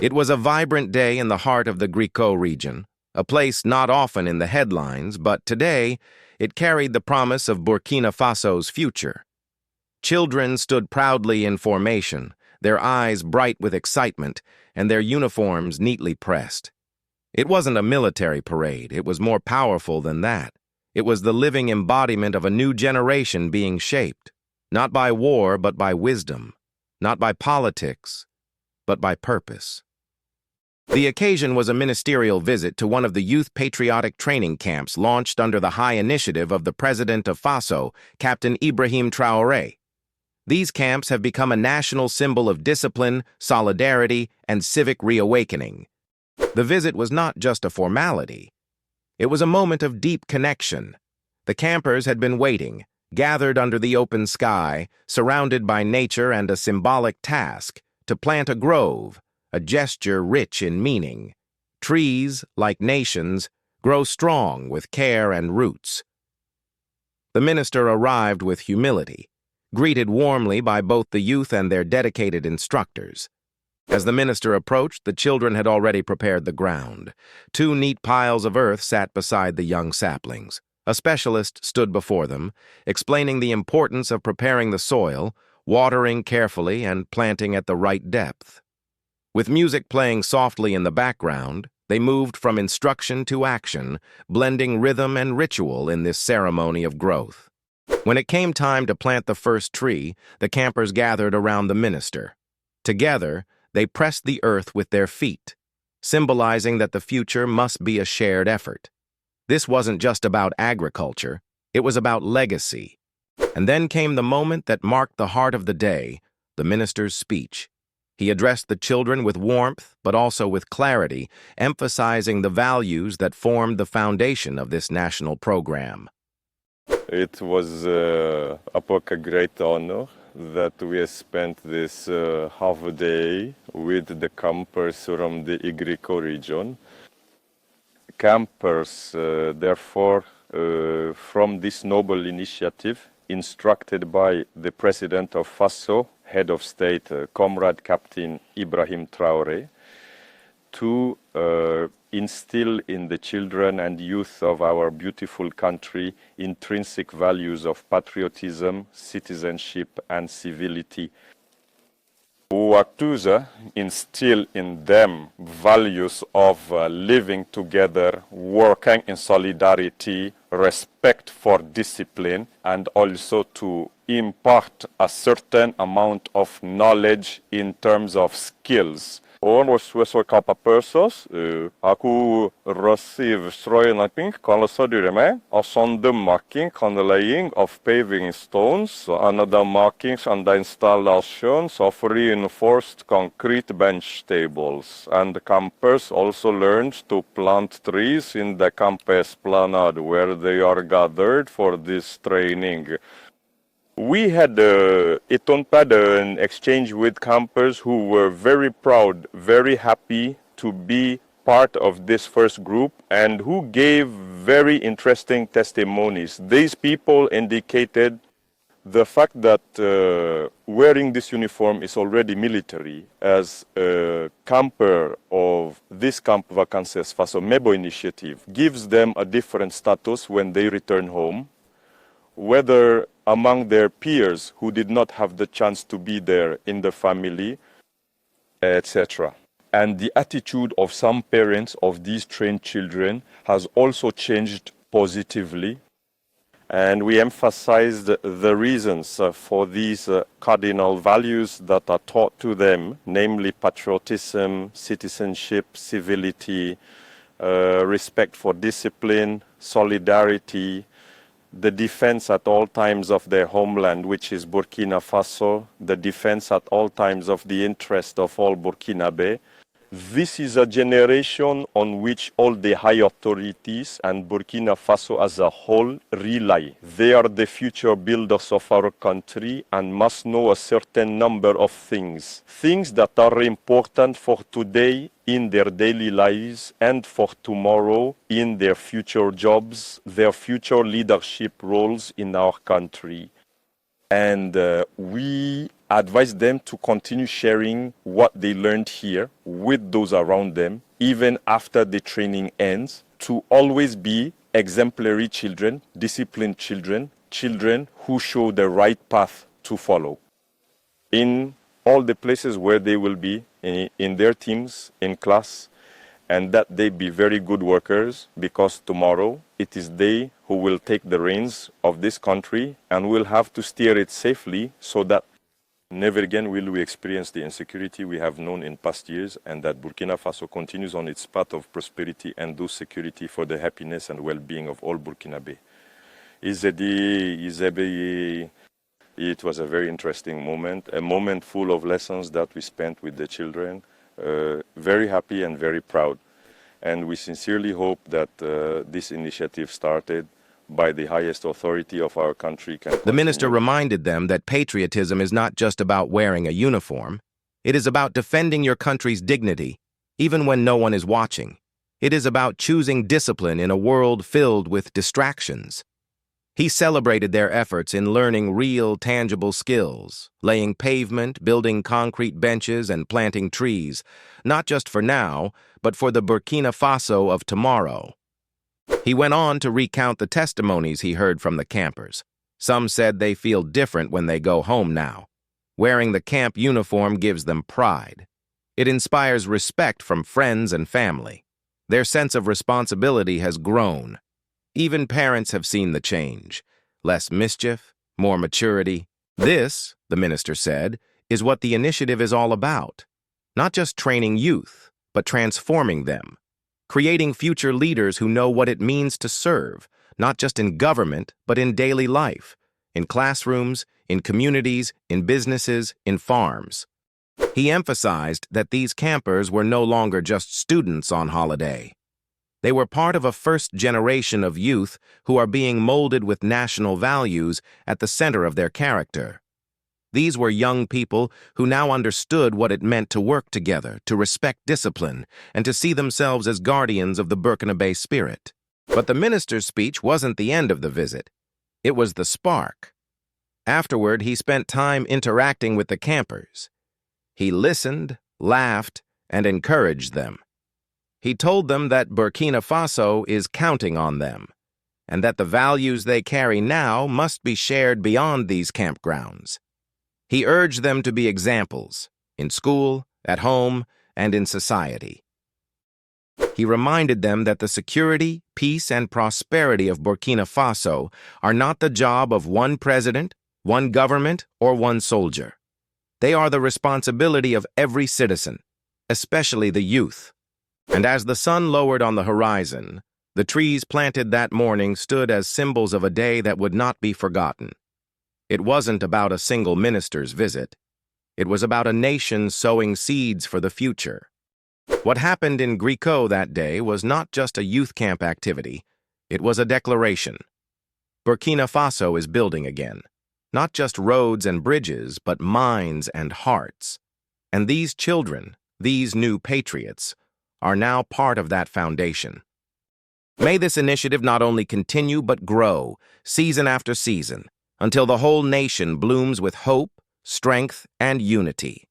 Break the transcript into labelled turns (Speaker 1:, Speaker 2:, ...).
Speaker 1: It was a vibrant day in the heart of the Gricot region, a place not often in the headlines, but today it carried the promise of Burkina Faso's future. Children stood proudly in formation, their eyes bright with excitement and their uniforms neatly pressed. It wasn't a military parade, it was more powerful than that. It was the living embodiment of a new generation being shaped, not by war but by wisdom, not by politics, but by purpose. The occasion was a ministerial visit to one of the Youth Patriotic Training Camps launched under the high initiative of the President of Faso, Captain Ibrahim Traoré. These camps have become a national symbol of discipline, solidarity, and civic reawakening. The visit was not just a formality. It was a moment of deep connection. The campers had been waiting, gathered under the open sky, surrounded by nature and a symbolic task, to plant a grove, a gesture rich in meaning. Trees, like nations, grow strong with care and roots. The minister arrived with humility, greeted warmly by both the youth and their dedicated instructors. As the minister approached, the children had already prepared the ground. 2 neat piles of earth sat beside the young saplings. A specialist stood before them, explaining the importance of preparing the soil, watering carefully, and planting at the right depth. With music playing softly in the background, they moved from instruction to action, blending rhythm and ritual in this ceremony of growth. When it came time to plant the first tree, the campers gathered around the minister. Together, they pressed the earth with their feet, symbolizing that the future must be a shared effort. This wasn't just about agriculture, it was about legacy. And then came the moment that marked the heart of the day, the minister's speech. He addressed the children with warmth, but also with clarity, emphasizing the values that formed the foundation of this national program.
Speaker 2: It was a great honor that we spent this half a day with the campers from the Gricot region. Campers, therefore, from this noble initiative, instructed by the President of Faso, Head of State, Comrade Captain Ibrahim Traoré, to instill in the children and youth of our beautiful country intrinsic values of patriotism, citizenship, and civility. Waktuza instill in them values of living together, working in solidarity, respect for discipline, and also to impart a certain amount of knowledge in terms of skills. Aku receive stroying on the marking on the laying of paving stones, another markings on the installations of reinforced concrete bench tables. And the campers also learned to plant trees in the campus planade where they are gathered for this training. We had an exchange with campers who were very proud, very happy to be part of this first group and who gave very interesting testimonies. These people indicated the fact that wearing this uniform is already military. As a camper of this Camp Vacances Faso Mebo initiative gives them a different status when they return home, whether among their peers who did not have the chance to be there in the family, etc. And the attitude of some parents of these trained children has also changed positively. And we emphasized the reasons for these cardinal values that are taught to them, namely patriotism, citizenship, civility, respect for discipline, solidarity, the defense at all times of their homeland, which is Burkina Faso, the defense at all times of the interest of all Burkinabe. This is a generation on which all the high authorities and Burkina Faso as a whole rely. They are the future builders of our country and must know a certain number of things. Things that are important for today in their daily lives and for tomorrow in their future jobs, their future leadership roles in our country. And we advise them to continue sharing what they learned here with those around them, even after the training ends, to always be exemplary children, disciplined children, children who show the right path to follow. In all the places where they will be, in their teams, in class, and that they be very good workers, because tomorrow it is they who will take the reins of this country and will have to steer it safely so that never again will we experience the insecurity we have known in past years, and that Burkina Faso continues on its path of prosperity and do security for the happiness and well-being of all Burkinabe. It was a very interesting moment, a moment full of lessons that we spent with the children. Very happy and very proud. And we sincerely hope that this initiative started by the highest authority of our country can continue.
Speaker 1: The minister reminded them that patriotism is not just about wearing a uniform. It is about defending your country's dignity, even when no one is watching. It is about choosing discipline in a world filled with distractions. He celebrated their efforts in learning real, tangible skills, laying pavement, building concrete benches, and planting trees, not just for now, but for the Burkina Faso of tomorrow. He went on to recount the testimonies he heard from the campers. Some said they feel different when they go home now. Wearing the camp uniform gives them pride. It inspires respect from friends and family. Their sense of responsibility has grown. Even parents have seen the change. Less mischief, more maturity. This, the minister said, is what the initiative is all about. Not just training youth, but transforming them. Creating future leaders who know what it means to serve, not just in government, but in daily life, in classrooms, in communities, in businesses, in farms. He emphasized that these campers were no longer just students on holiday. They were part of a first generation of youth who are being molded with national values at the center of their character. These were young people who now understood what it meant to work together, to respect discipline, and to see themselves as guardians of the Burkinabe spirit. But the minister's speech wasn't the end of the visit. It was the spark. Afterward, he spent time interacting with the campers. He listened, laughed, and encouraged them. He told them that Burkina Faso is counting on them, and that the values they carry now must be shared beyond these campgrounds. He urged them to be examples, in school, at home, and in society. He reminded them that the security, peace, and prosperity of Burkina Faso are not the job of one president, one government, or one soldier. They are the responsibility of every citizen, especially the youth. And as the sun lowered on the horizon, the trees planted that morning stood as symbols of a day that would not be forgotten. It wasn't about a single minister's visit. It was about a nation sowing seeds for the future. What happened in Grico that day was not just a youth camp activity. It was a declaration. Burkina Faso is building again. Not just roads and bridges, but minds and hearts. And these children, these new patriots, are now part of that foundation. May this initiative not only continue but grow, season after season, until the whole nation blooms with hope, strength, and unity.